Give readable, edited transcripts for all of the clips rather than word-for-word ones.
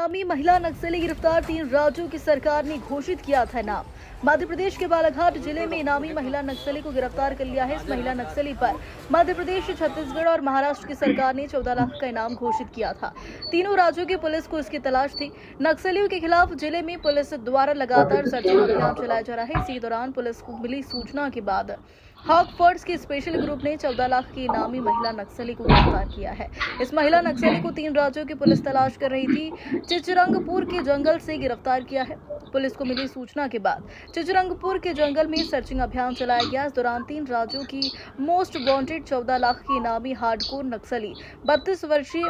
इनामी महिला नक्सली गिरफ्तार, 3 राज्यों की सरकार ने घोषित किया था नाम। मध्य प्रदेश के बालाघाट जिले में इनामी महिला नक्सली को गिरफ्तार कर लिया है। इस महिला नक्सली पर मध्य प्रदेश, छत्तीसगढ़ और महाराष्ट्र की सरकार ने 14 लाख का इनाम घोषित किया था। तीनों राज्यों की पुलिस को इसकी तलाश थी। नक्सलियों के खिलाफ जिले में पुलिस द्वारा लगातार सर्चिंग अभियान चलाया जा रहा है। इसी दौरान पुलिस को मिली सूचना के बाद हॉक फोर्स के स्पेशल ग्रुप ने 14 लाख की इनामी महिला नक्सली को गिरफ्तार किया है। इस महिला नक्सली को 3 राज्यों की पुलिस तलाश कर रही थी। चिचरंगपुर के जंगल से गिरफ्तार किया है। पुलिस को मिली सूचना के बाद चिचरंगपुर के जंगल में सर्चिंग अभियान चलाया गया। इस दौरान 3 राज्यों की मोस्ट वांटेड 14 लाख की इनामी हार्डकोर नक्सली 32 वर्षीय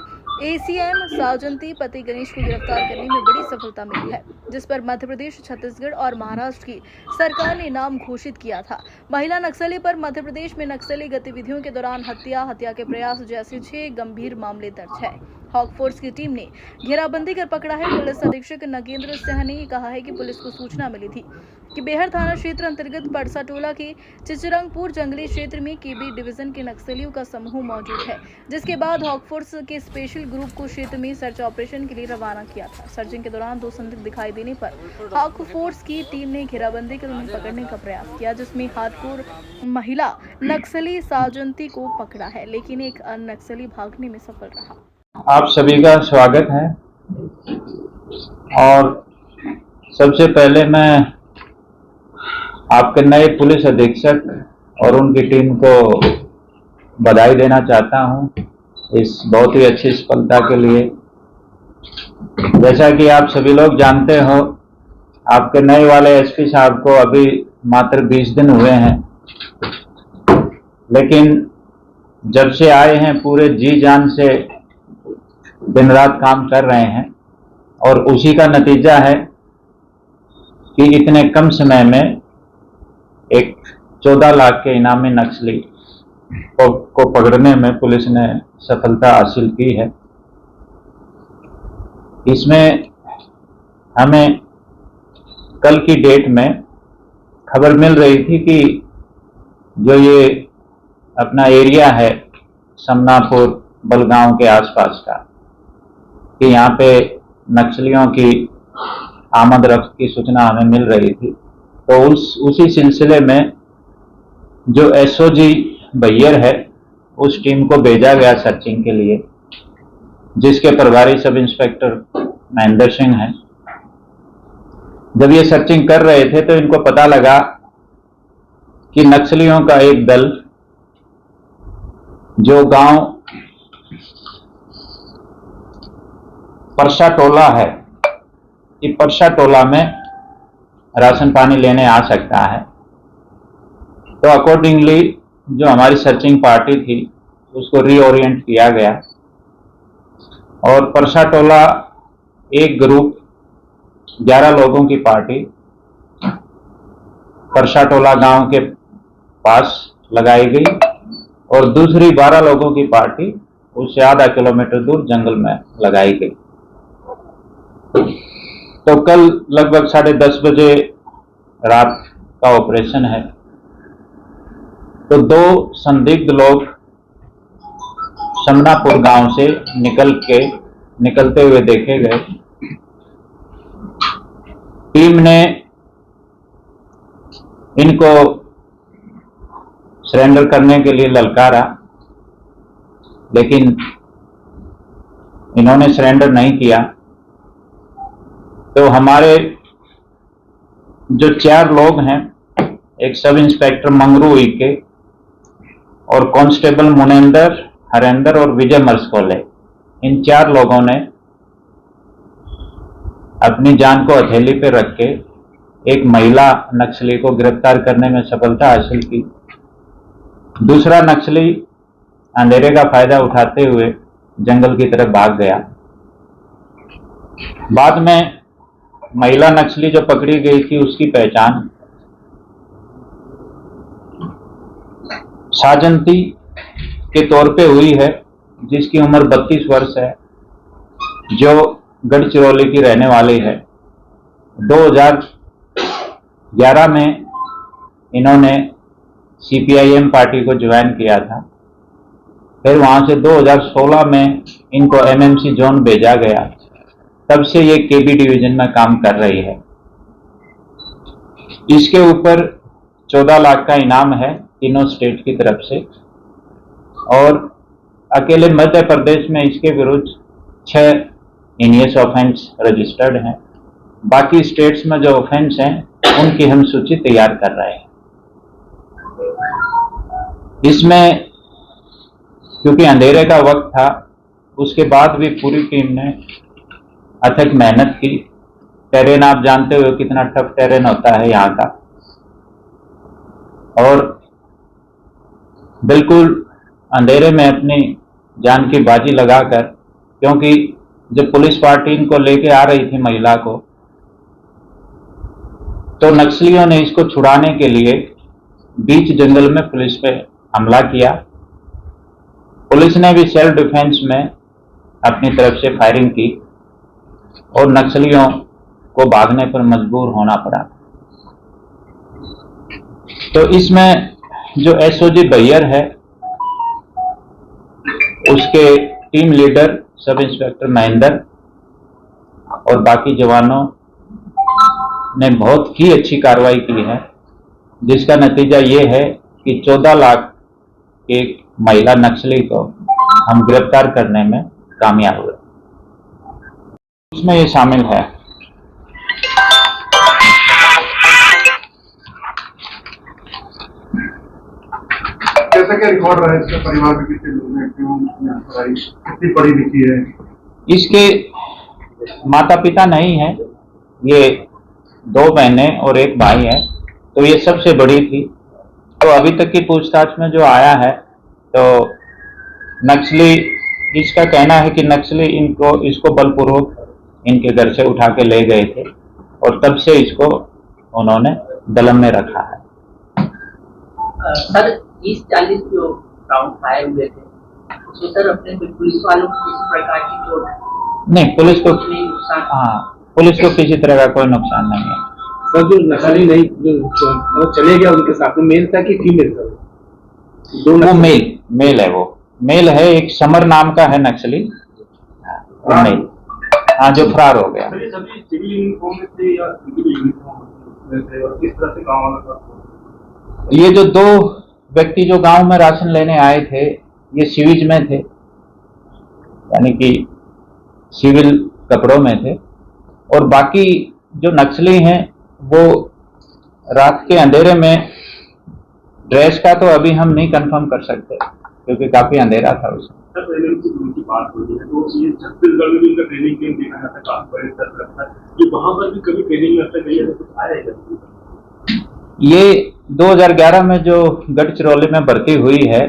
ACM साजंती पति गणेश को गिरफ्तार करने में बड़ी सफलता मिली है, जिस पर मध्य प्रदेश, छत्तीसगढ़ और महाराष्ट्र की सरकार ने नाम घोषित किया था। महिला नक्सली पर मध्य प्रदेश में नक्सली गतिविधियों के दौरान हत्या के प्रयास जैसे 6 गंभीर मामले दर्ज है। हॉक फोर्स की टीम ने घेराबंदी कर पकड़ा है। पुलिस अधीक्षक नगेंद्र सिंह ने कहा है कि पुलिस को सूचना मिली थी कि बेहर थाना क्षेत्र अंतर्गत पड़सा टोला के चिचरंगपुर जंगली क्षेत्र में KB डिवीजन के नक्सलियों का समूह मौजूद है, जिसके बाद हॉक फोर्स के स्पेशल ग्रुप को क्षेत्र में सर्च ऑपरेशन के लिए रवाना किया था। सर्चिंग के दौरान 2 संदिग्ध दिखाई देने पर हॉक फोर्स की टीम ने घेराबंदी कर उन्हें पकड़ने का प्रयास किया, जिसमें हार्डकोर महिला नक्सली साजंती को पकड़ा है, लेकिन एक अन्य नक्सली भागने में सफल रहा। आप सभी का स्वागत है। और सबसे पहले मैं आपके नए पुलिस अधीक्षक और उनकी टीम को बधाई देना चाहता हूं इस बहुत ही अच्छी सफलता के लिए। जैसा कि आप सभी लोग जानते हो, आपके नए वाले SP साहब को अभी मात्र 20 दिन हुए हैं, लेकिन जब से आए हैं पूरे जी जान से दिन रात काम कर रहे हैं, और उसी का नतीजा है कि इतने कम समय में एक 14 लाख के इनामी नक्सली को पकड़ने में पुलिस ने सफलता हासिल की है। इसमें हमें कल की डेट में खबर मिल रही थी कि जो ये अपना एरिया है समनापुर बलगांव के आसपास का, कि यहाँ पे नक्सलियों की आमद रफ्त की सूचना हमें मिल रही थी। तो उसी सिलसिले में जो SOG बैयर है, उस टीम को भेजा गया सर्चिंग के लिए, जिसके प्रभारी सब इंस्पेक्टर महेंद्र सिंह हैं। जब ये सर्चिंग कर रहे थे तो इनको पता लगा कि नक्सलियों का एक दल जो गांव परसा टोला है, कि परसा टोला में राशन पानी लेने आ सकता है। तो अकॉर्डिंगली जो हमारी सर्चिंग पार्टी थी उसको रीओरिएंट किया गया, और परसा टोला एक ग्रुप 11 लोगों की पार्टी परसा टोला गांव के पास लगाई गई, और दूसरी 12 लोगों की पार्टी उससे आधा किलोमीटर दूर जंगल में लगाई गई। तो कल लगभग 10:30 बजे रात का ऑपरेशन है। तो 2 संदिग्ध लोग समनापुर गांव से निकलते हुए देखे गए। टीम ने इनको सरेंडर करने के लिए ललकारा, लेकिन इन्होंने सरेंडर नहीं किया। तो हमारे जो 4 लोग हैं, एक सब इंस्पेक्टर मंगरू उइके और कांस्टेबल मुनेंद्र, हरेंद्र और विजय मरसकोले, इन 4 लोगों ने अपनी जान को हथेली पे रख के एक महिला नक्सली को गिरफ्तार करने में सफलता हासिल की। दूसरा नक्सली अंधेरे का फायदा उठाते हुए जंगल की तरफ भाग गया। बाद में महिला नक्सली जो पकड़ी गई थी उसकी पहचान साजंती के तौर पे हुई है, जिसकी उम्र 32 वर्ष है, जो गढ़चिरौली की रहने वाली है। 2011 में इन्होंने CPIM पार्टी को ज्वाइन किया था। फिर वहां से 2016 में इनको MMC जोन भेजा गया, तब से ये केबी डिवीजन में काम कर रही है। इसके ऊपर 14 लाख का इनाम है तीनों स्टेट की तरफ से, और अकेले मध्य प्रदेश में इसके विरुद्ध 6 इनियस ऑफेंस रजिस्टर्ड हैं। बाकी स्टेट्स में जो ऑफेंस हैं उनकी हम सूची तैयार कर रहे हैं। इसमें क्योंकि अंधेरे का वक्त था, उसके बाद भी पूरी टीम ने अथक मेहनत की। टेरेन आप जानते हो कितना टफ टेरेन होता है यहाँ का, और बिल्कुल अंधेरे में अपनी जान की बाजी लगाकर, क्योंकि जब पुलिस पार्टी इनको लेके आ रही थी महिला को, तो नक्सलियों ने इसको छुड़ाने के लिए बीच जंगल में पुलिस पे हमला किया। पुलिस ने भी सेल्फ डिफेंस में अपनी तरफ से फायरिंग की और नक्सलियों को भागने पर मजबूर होना पड़ा। तो इसमें जो एसओजी बैयर है, उसके team leader sub inspector Mahendra और बाकी जवानों ने बहुत ही अच्छी कार्रवाई की है, जिसका नतीजा ये है कि 14 लाख एक महिला नक्सली को हम गिरफ्तार करने में कामयाब हुए। उसमें ये शामिल है। कैसा क्या रिकॉर्ड रहा है इसका? परिवार में कितने लोग हैं, क्यों कितनी पढ़ी लिखी है? इसके माता पिता नहीं है, ये 2 बहनें और 1 भाई है, तो ये सबसे बड़ी थी। तो अभी तक की पूछताछ में जो आया है, तो नक्सली, इसका कहना है कि नक्सली इसको बलपूर्वक इनके घर से उठा के ले गए थे और तब से इसको उन्होंने दलम में रखा है। सर 30-40 जो राउंड फायर हुए थे, उसमें सर अपने पुलिस वालों को किसी प्रकार की चोट नहीं, पुलिस को नुकसान? हाँ, पुलिस को किसी तरह का कोई नुकसान नहीं है। सर जो नक्सली नहीं मतलब चले गया, उनके साथ में मेल था कि फीमेल था? वो मेल है, वो मेल है। एक समर नाम का है नक्सली, वो मेल, हाँ, जो फरार हो गया। सभी सिविल यूनिफॉर्म में थे या सिविल यूनिफॉर्म में थे, और किस तरह से गाँव वाला था? ये जो 2 व्यक्ति जो गांव में राशन लेने आए थे, ये सिविज में थे, यानी कि सिविल कपड़ों में थे, और बाकी जो नक्सली हैं वो रात के अंधेरे में, ड्रेस का तो अभी हम नहीं कंफर्म कर सकते क्योंकि काफी अंधेरा था उसमें। सर पहले उनकी बात हो रही है, तो ये छत्तीसगढ़ में भी उनका ट्रेनिंग कैंप देखा जाता है, काफी बड़े स्तर पर लगता है। ये वहां पर भी कभी ट्रेनिंग में गई है, कुछ आया है? ये 2011 में जो गढ़चिरौली में भर्ती हुई है,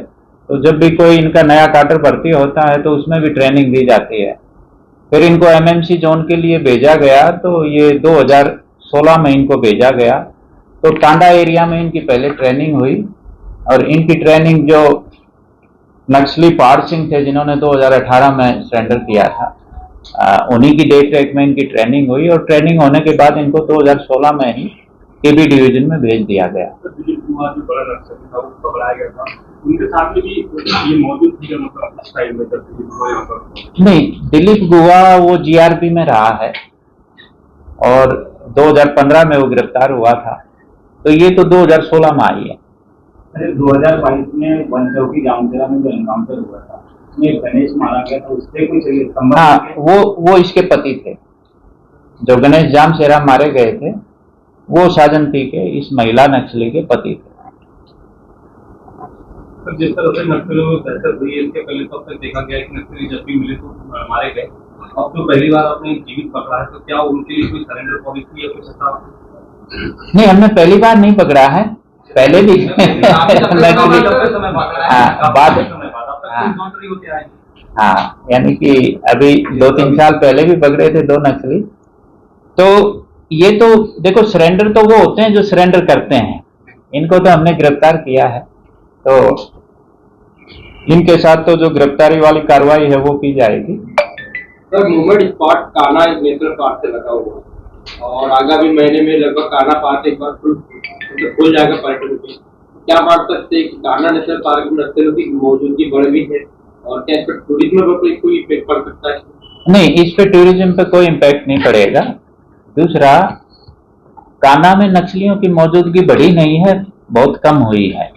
तो जब भी कोई इनका नया काडर भर्ती होता है तो उसमें भी ट्रेनिंग दी जाती है। फिर इनको एमएमसी जोन के लिए भेजा गया, तो ये 2016 में इनको भेजा गया। तो टांडा एरिया में इनकी पहले ट्रेनिंग हुई, और इनकी ट्रेनिंग जो नक्सली पार सिंह थे जिन्होंने 2018 में सरेंडर किया था, उन्हीं की देख रेख में इनकी ट्रेनिंग हुई, और ट्रेनिंग होने के बाद इनको 2016 में ही केबी डिवीजन में भेज दिया गया। दिलीप कुमार जो बड़ा नक्सली था, वो पकड़ाया गया था, उनके साथ में भी ये मौजूद थी, मतलब उस टाइम में जब दिलीप कुमार यहाँ पर? नहीं, दिलीप गुआ वो जीआरपी में रहा है, और 2015 में वो गिरफ्तार हुआ था, तो ये तो 2016 में आई है। अरे 2022 में वनचौकी जामखेड़ा में जो एनकाउंटर हुआ था, उसमें गणेश मारा गया था, उससे कोई संबंध? हाँ, वो इसके पति थे। जो गणेश जामसेरा मारे गए थे, वो साजंती के इस महिला नक्सली के पति थे। जिस तरह से नक्सलियों में दहशत हुई है, इसके पहले तो अब तक देखा गया है कि नक्सली जब भी मिले तो मारे गए। अब तो पहली बार आपने जीवित पकड़ा है, तो क्या उनके लिए कोई सरेंडर पॉलिसी या कुछ ऐसा? नहीं, हमने पहली बार नहीं पकड़ा है, पहले भी हाँ, यानी कि अभी 2-3 साल पहले भी पकड़े थे 2 नक्सली। तो ये तो देखो, सरेंडर तो वो होते हैं जो सरेंडर करते हैं, इनको तो हमने गिरफ्तार किया है, तो इनके साथ तो जो गिरफ्तारी वाली कार्रवाई है वो की जाएगी। Sir movement spot Kanha national park से लगा हुआ है, और आगामी महीने में लगभग कान्हा पार्क एक बार खुल जाएगा पर्यटन के। क्या बात सकते हैं कि कान्हा नेशनल पार्क में नक्सलियों की मौजूदगी बढ़ गई है, और क्या इस पर टूरिज्म पर कोई इफेक्ट पड़ सकता है? नहीं, इस पे टूरिज्म पे कोई इम्पैक्ट नहीं पड़ेगा। दूसरा, कान्हा में नक्सलियों की मौजूदगी बढ़ी नहीं है, बहुत कम हुई है,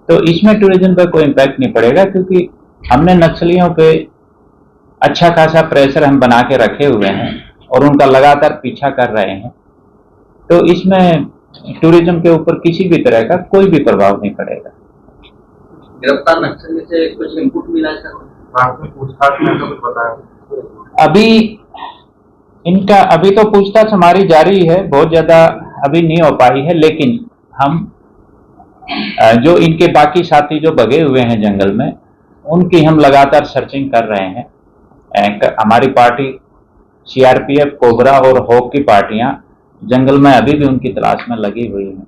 तो इसमें टूरिज्म पे कोई इम्पैक्ट नहीं पड़ेगा, क्योंकि हमने नक्सलियों पे अच्छा खासा प्रेशर हम बना के रखे हुए हैं और उनका लगातार पीछा कर रहे हैं, तो इसमें टूरिज्म के ऊपर किसी भी तरह का कोई भी प्रभाव नहीं पड़ेगा। गिरफ्तार नक्सली से कुछ इनपुट मिला है सर? पूछताछ में तो कुछ बताया? अभी तो पूछताछ हमारी जारी है, बहुत ज्यादा अभी नहीं हो पाई है, लेकिन हम जो इनके बाकी साथी जो भगे हुए हैं जंगल में, उनकी हम लगातार सर्चिंग कर रहे हैं। हमारी पार्टी सीआरपीएफ, कोबरा और हॉक की पार्टियां जंगल में अभी भी उनकी तलाश में लगी हुई हैं।